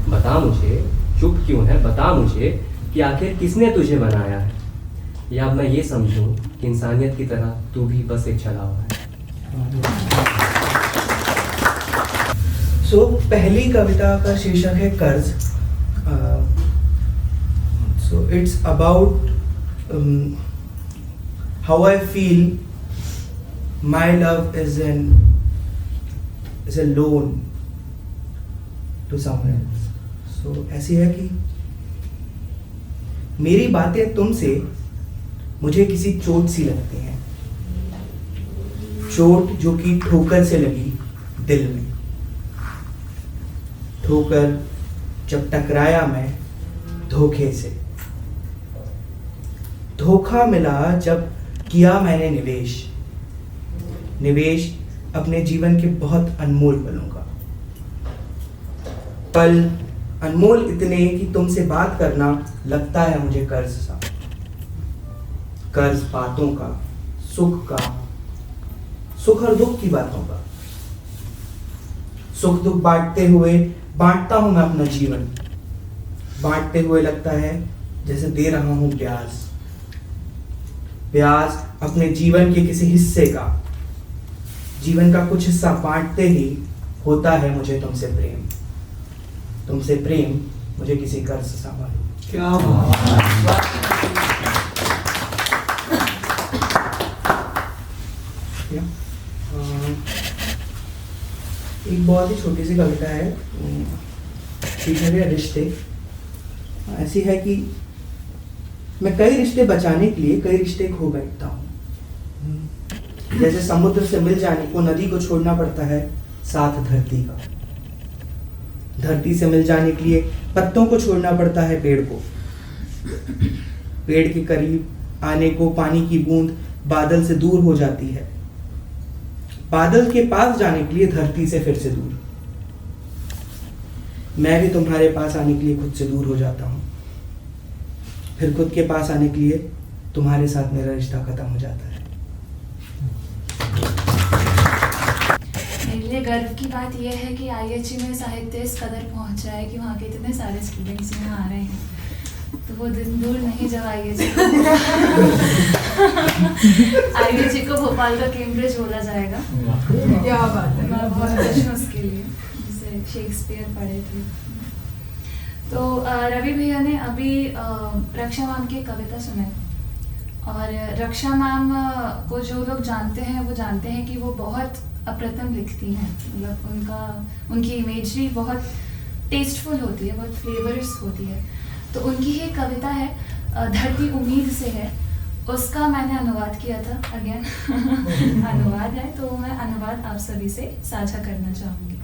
बता मुझे, चुप क्यों है बता मुझे, कि आखिर किसने तुझे बनाया है, या अब मैं ये समझूं कि इंसानियत की तरह तू भी बस एक छलावा है। सो पहली कविता का शीर्षक है कर्ज। So it's about how I feel my love is a loan to someone else. So ऐसी है कि मेरी बातें तुमसे मुझे किसी चोट सी लगती हैं, चोट जो कि ठोकर से लगी दिल में, ठोकर जब टकराया मैं धोखे से, धोखा मिला जब किया मैंने निवेश, निवेश अपने जीवन के बहुत अनमोल पलों का, पल अनमोल इतने कि तुमसे बात करना लगता है मुझे कर्ज सा, कर्ज बातों का, सुख का, सुख और दुख की बातों का, सुख दुख बांटते हुए बांटता हूं मैं अपना जीवन, बांटते हुए लगता है जैसे दे रहा हूं ब्याज, ब्याज अपने जीवन के किसी हिस्से का, जीवन का कुछ हिस्सा बांटते ही होता है मुझे तुमसे प्रेम, तुमसे प्रेम मुझे किसी कर्ज सा मालूम। क्या बात। एक बहुत ही छोटी सी कविता है, शीर्षक है रिश्ते। ऐसी है कि मैं कई रिश्ते बचाने के लिए कई रिश्ते खो बैठता हूँ, जैसे समुद्र से मिल जाने को नदी को छोड़ना पड़ता है साथ धरती का, धरती से मिल जाने के लिए पत्तों को छोड़ना पड़ता है पेड़ को, पेड़ के करीब आने को पानी की बूंद बादल से दूर हो जाती है, बादल के पास जाने के लिए धरती से फिर से दूर, मैं भी तुम्हारे पास आने के लिए खुद से दूर हो जाता हूँ, फिर खुद के पास आने के लिए तुम्हारे साथ मेरा रिश्ता खत्म हो जाता है। मेरे लिए गर्व की बात यह है कि IHE में साहित्य इस कदर पहुंचा है कि वहाँ के इतने सारे स्टूडेंट्स यहाँ आ रहे हैं, तो वो दिन दूर नहीं जब IHE को भोपाल का कैम्ब्रिज बोला जाएगा। क्या बात है। मैं बहुत खुश हूँ उसके लिए, जिसे शेक्सपियर पढ़े थे। तो रवि भैया ने अभी रक्षा मैम की कविता सुनाई, और रक्षा मैम को जो लोग जानते हैं वो जानते हैं कि वो बहुत अप्रतिम लिखती हैं, मतलब उनकी इमेजरी बहुत टेस्टफुल होती है, बहुत फ्लेवर्स होती है। तो उनकी ही कविता है धरती उम्मीद से है, उसका मैंने अनुवाद किया था, अगेन अनुवाद है, तो मैं अनुवाद आप सभी से साझा करना चाहूँगी।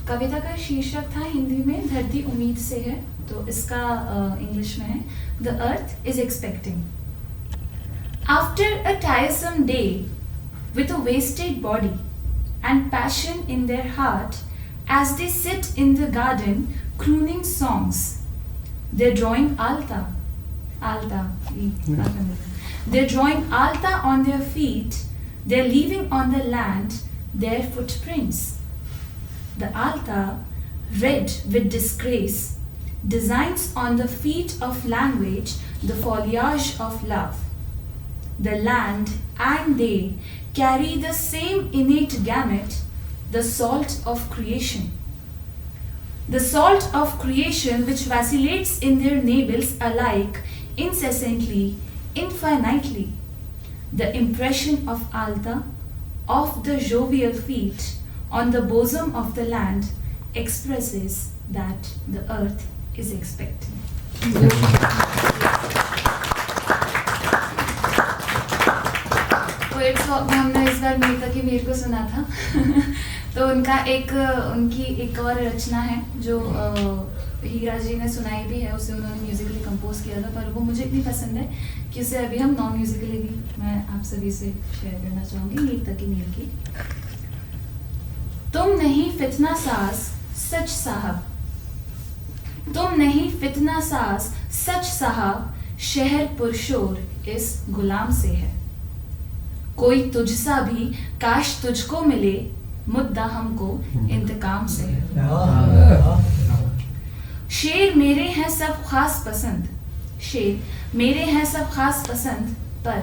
कविता का शीर्षक था हिंदी में धरती उम्मीद से है, तो इसका इंग्लिश में है the earth is expecting. After a tiresome day with a wasted body, and passion in their heart as they sit in the garden crooning songs. They're drawing alta. They're drawing alta on their feet. They're leaving on the land their footprints. The alta, red with disgrace, designs on the feet of language the foliage of love. The land and they carry the same innate gamut, the salt of creation. The salt of creation which vacillates in their navels alike, incessantly, infinitely. The impression of alta, of the jovial feet, on the bosom of the land expresses that the earth is expecting. Poets walk में हमने इस बार मीता की मीर को सुना था तो उनकी एक और रचना है जो हीरा जी ने सुनाई भी है, उसे उन्होंने म्यूजिकली कंपोज किया था, पर वो मुझे इतनी पसंद है कि उसे अभी हम नॉन म्यूजिकली भी मैं आप सभी से शेयर करना चाहूँगी। मीता की मीर की। तुम नहीं फितना साज सच साहब, तुम नहीं फितना साज सच साहब, शहर पुरशोर इस गुलाम से है। कोई तुझसा भी काश तुझको मिले, मुद्दा हमको इंतकाम से है। शेर मेरे हैं सब खास पसंद, शेर मेरे हैं सब खास पसंद, पर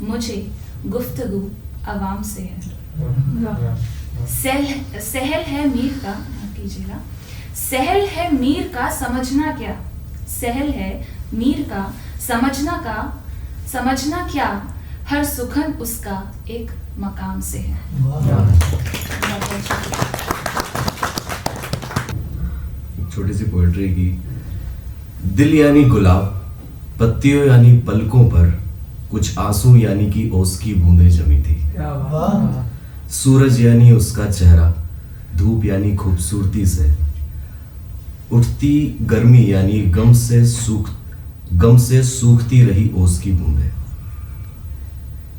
मुझे गुफ्तगू अवाम से है। सहल है मीर का, माफ कीजिएगा, सहल है मीर का समझना क्या, सहल है मीर का समझना क्या, हर सुखन उसका एक मकाम से है। छोटी सी पोएट्री की। दिल यानी गुलाब, पत्तियों यानी पलकों पर कुछ आंसू यानी कि ओस की बूंदें जमी थी। सूरज यानी उसका चेहरा, धूप यानी खूबसूरती से, उठती गर्मी यानी गम से सूखती रही ओस की बूंदें।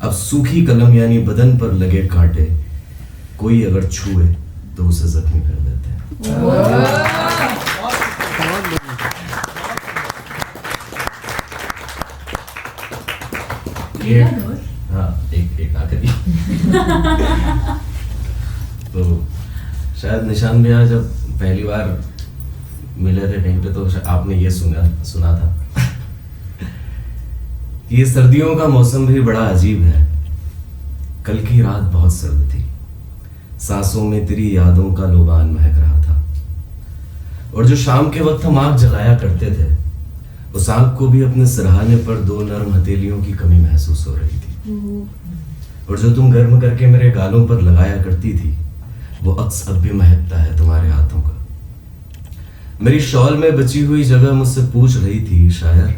अब सूखी कलम यानी बदन पर लगे कांटे, कोई अगर छुए तो उसे जख्मी कर देते हैं। हाँ, एक आखिरी तो शायद निशान भैया जब पहली बार मिले थे कहीं पे, तो आपने ये सुना था ये सर्दियों का मौसम भी बड़ा अजीब है, कल की रात बहुत सर्द थी, सांसों में तेरी यादों का लोबान महक रहा था, और जो शाम के वक्त हम आग जलाया करते थे, उस आग को भी अपने सिरहाने पर दो नरम हथेलियों की कमी महसूस हो रही थी, और जो तुम गर्म करके मेरे गालों पर लगाया करती थी, वो अक्स अब भी महकता है तुम्हारे हाथों का। मेरी शॉल में बची हुई जगह मुझसे पूछ रही थी, शायर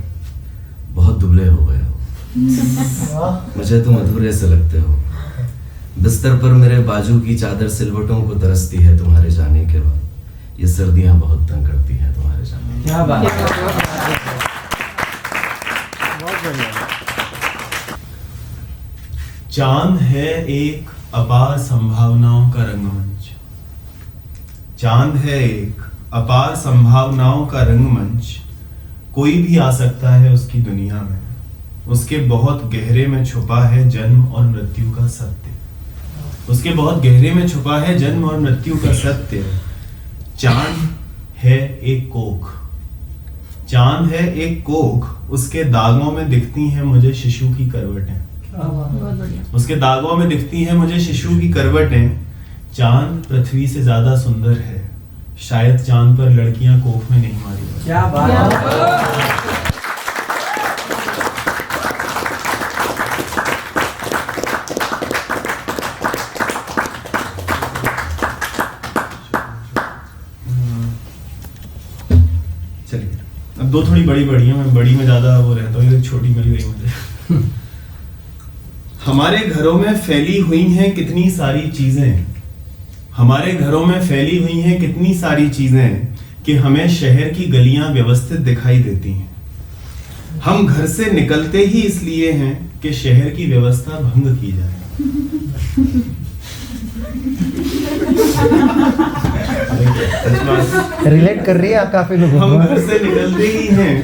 बहुत दुबले हो गए हो, मुझे तुम अधूरे से लगते हो। बिस्तर पर मेरे बाजू की चादर सिलवटों को तरसती है तुम्हारे जाने के बाद, ये सर्दियां बहुत तंग करती हैं तुम्हारे जाने। क्या बात है, बहुत बढ़िया। चांद है एक अपार संभावनाओं का रंगमंच, चांद है एक अपार संभावनाओं का रंगमंच, कोई भी आ सकता है उसकी दुनिया में, उसके बहुत गहरे में छुपा है जन्म और मृत्यु का सत्य, उसके बहुत गहरे में छुपा है जन्म और मृत्यु का सत्य। चांद है एक कोख, चांद है एक कोख, उसके दागों में दिखती हैं मुझे शिशु की करवटें, उसके दागों में दिखती हैं मुझे शिशु की करवटें। चांद पृथ्वी से ज्यादा सुंदर है, शायद चांद पर लड़कियां कोख में नहीं मारी जाती। क्या बात है। चलिए अब दो थोड़ी बड़ी है, मैं बड़ी में ज्यादा वो रहता हूँ, एक छोटी मिल गई मुझे। हमारे घरों में फैली हुई हैं कितनी सारी चीजें, हमारे घरों में फैली हुई हैं कितनी सारी चीजें कि हमें शहर की गलियां व्यवस्थित दिखाई देती हैं। हम घर से निकलते ही इसलिए हैं कि शहर की व्यवस्था भंग की जाए। रिलेट कर रही है काफी लोगों हम को। घर से निकलते ही हैं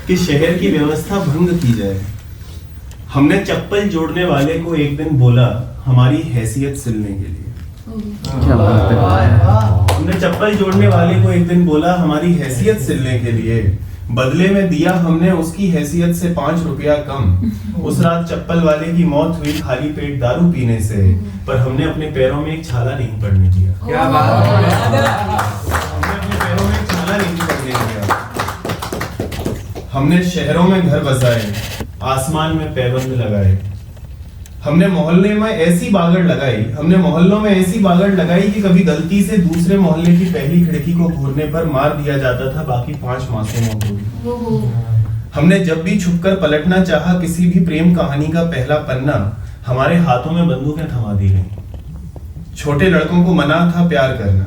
कि शहर की व्यवस्था भंग की जाए। हमने चप्पल जोड़ने वाले को एक दिन बोला हमारी हैसियत सिलने के लिए। क्या बात है। हमने चप्पल जोड़ने वाले को एक दिन बोला हमारी हैसियत सिलने के लिए। बदले में दिया हमने उसकी हैसियत से 5 रुपया कम। उस रात चप्पल वाले की मौत हुई खाली पेट दारू पीने से, पर हमने अपने पैरों में एक छाला नहीं पड़ने दिया। क्या बात है। हमने अपने पैरों में एक छाला नहीं पड़ने दिया। हमने शहरों में घर बसाए, आसमान में पैबंद लगाए। हमने मोहल्ले में ऐसी बागड़ लगाई, हमने मोहल्लों में ऐसी बागड़ लगाई कि कभी गलती से दूसरे मोहल्ले की पहली खिड़की को घूरने पर मार दिया जाता था, बाकी 5 मासूमों को भी। हमने जब भी छुपकर पलटना चाहा किसी भी प्रेम कहानी का पहला पन्ना, हमारे हाथों में बंदूकें थमा दी गई। छोटे लड़कों को मना था प्यार करना,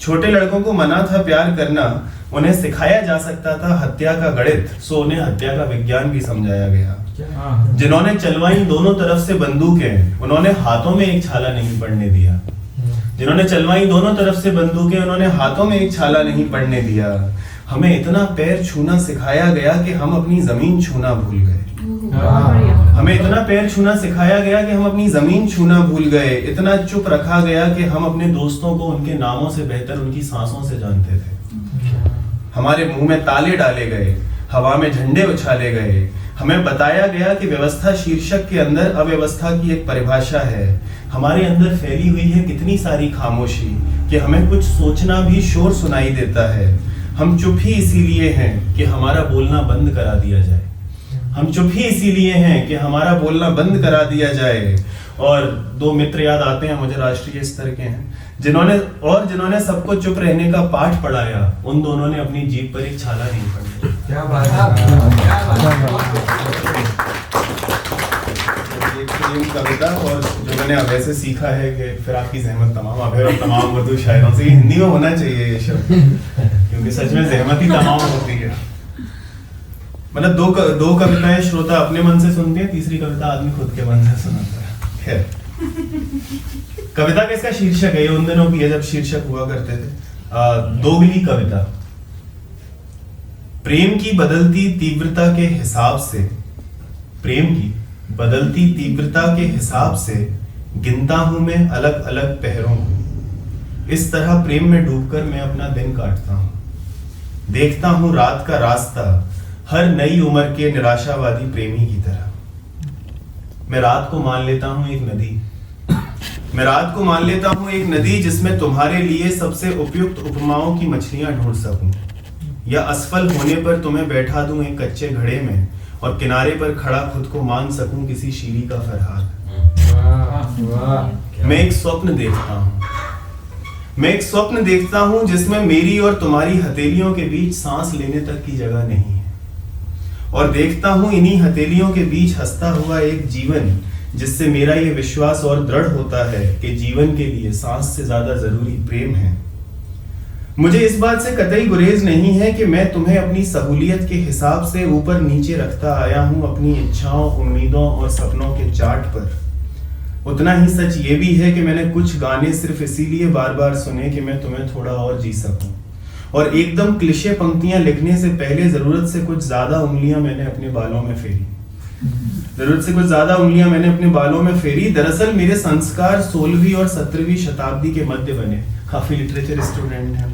छोटे लड़कों को मना था प्यार करना। उन्हें सिखाया जा सकता था हत्या का गणित, सो उन्हें हत्या का विज्ञान भी समझाया गया। जिन्होंने चलवाई दोनों तरफ से बंदूकें, उन्होंने हाथों में एक छाला नहीं पड़ने दिया। जिन्होंने चलवाई दोनों तरफ से बंदूकें, उन्होंने हाथों में एक छाला नहीं पड़ने दिया। हमें इतना पैर छूना सिखाया गया कि हम अपनी जमीन छूना भूल गए। हमें इतना पैर छूना सिखाया गया कि हम अपनी जमीन छूना भूल गए। इतना चुप रखा गया कि हम अपने दोस्तों को उनके नामों से बेहतर उनकी सांसों से जानते थे। हमारे मुंह में ताले डाले गए, हवा में झंडे उछाले गए। हमें बताया गया कि व्यवस्था शीर्षक के अंदर अव्यवस्था की एक परिभाषा है। हमारे अंदर फैली हुई है कितनी सारी खामोशी कि हमें कुछ सोचना भी शोर सुनाई देता है। हम चुप ही इसीलिए हैं कि हमारा बोलना बंद करा दिया जाए। हम चुप ही इसीलिए हैं कि हमारा बोलना बंद करा दिया जाए। और 2 मित्र याद आते हैं मुझे, राष्ट्रीय स्तर के हैं, जिन्होंने सबको चुप रहने का पाठ पढ़ाया। उन दोनों ने अपनी जीभ पर एक छाला नहीं पड़ा। क्या बात है। एक प्रेम कविता, और जो मैंने अब ऐसे सीखा है कि फिर आपकी जहमत तमाम अबेर और तमाम उर्दू शायरों से, हिंदी में होना चाहिए ये शब्द, क्योंकि सच में जहमत ही तमाम होती है। मतलब दो कविताएं श्रोता अपने मन से सुनते हैं, तीसरी कविता आदमी खुद के मन से सुनाता है। खैर, कविता का इसका शीर्षक है, ये उन दिनों की है जब शीर्षक हुआ करते थे। दोगली कविता। प्रेम की बदलती तीव्रता के हिसाब से, प्रेम की बदलती तीव्रता के हिसाब से गिनता हूं मैं अलग अलग पहरों को। इस तरह प्रेम में डूबकर मैं अपना दिन काटता हूं। देखता हूं रात का रास्ता हर नई उम्र के निराशावादी प्रेमी की तरह। मैं रात को मान लेता हूं एक नदी, मैं रात को मान लेता हूं एक नदी जिसमें तुम्हारे लिए सबसे उपयुक्त उपमाओं की मछलियां ढूंढ सकूं, या असफल होने पर तुम्हें बैठा दूं एक कच्चे घड़े में और किनारे पर खड़ा खुद को मान सकूं किसी शीरी का फरहाद। मैं एक स्वप्न देखता हूं, मैं एक स्वप्न देखता हूं जिसमें मेरी और तुम्हारी हथेलियों के बीच सांस लेने तक की जगह नहीं है, और देखता हूं इन्हीं हथेलियों के बीच हंसता हुआ एक जीवन जिससे मेरा ये विश्वास और दृढ़ होता है कि जीवन के लिए सांस से ज्यादा जरूरी प्रेम है। मुझे इस बात से कतई गुरेज नहीं है कि मैं तुम्हें अपनी सहूलियत के हिसाब से ऊपर नीचे रखता आया हूं अपनी इच्छाओं, उम्मीदों और सपनों के चार्ट पर। उतना ही सच ये भी है कि मैंने कुछ गाने सिर्फ इसीलिए बार बार सुने कि मैं तुम्हें थोड़ा और जी सकूं, और एकदम क्लिशे पंक्तियां लिखने से पहले जरूरत से कुछ ज्यादा उंगलियां मैंने अपने बालों में फेरी, जरूरत से कुछ ज्यादा उंगलियां मैंने अपने बालों में फेरी। दरअसल मेरे संस्कार 16वीं और 17वीं शताब्दी के मध्य बने। काफी लिटरेचर स्टूडेंट हैं।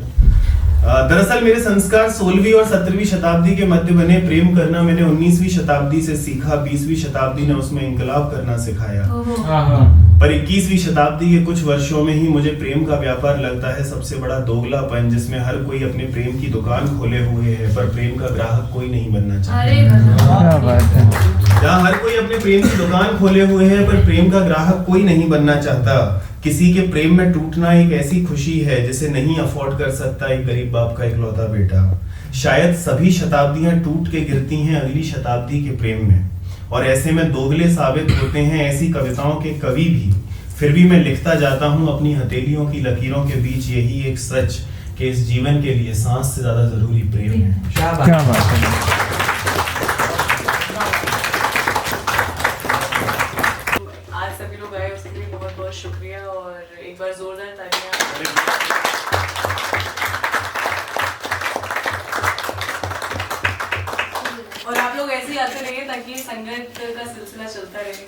दरअसल मेरे संस्कार 16वीं और 17वीं शताब्दी के मध्य बने। प्रेम करना मैंने 19वीं शताब्दी से सीखा, 20वीं शताब्दी ने उसमें इंकलाब करना सिखाया, पर 21वीं शताब्दी के कुछ वर्षों में ही मुझे प्रेम का व्यापार लगता है सबसे बड़ा दोगलापन, जिसमें हर कोई अपने प्रेम की दुकान खोले हुए है पर प्रेम का ग्राहक कोई नहीं बनना चाहता। जहाँ हर कोई अपने प्रेम की दुकान खोले हुए है पर प्रेम का ग्राहक कोई नहीं बनना चाहता। किसी के प्रेम में टूटना एक ऐसी खुशी है जिसे नहीं अफोर्ड कर सकता एक गरीब बाप का इकलौता बेटा। शायद सभी शताब्दियां टूट के गिरती हैं अगली शताब्दी के प्रेम में, और ऐसे में दोगले साबित होते हैं ऐसी कविताओं के कवि भी। फिर भी मैं लिखता जाता हूं अपनी हथेलियों की लकीरों के बीच यही एक सच कि इस जीवन के लिए सांस से ज्यादा जरूरी प्रेम है। क्या बात है। आज सभी लोग आए उसके लिए बहुत बहुत शुक्रिया, और एक बार जोरदार तालियां। और आप लोग ऐसे ही आते रहिए ताकि संगत का सिलसिला चलता रहे।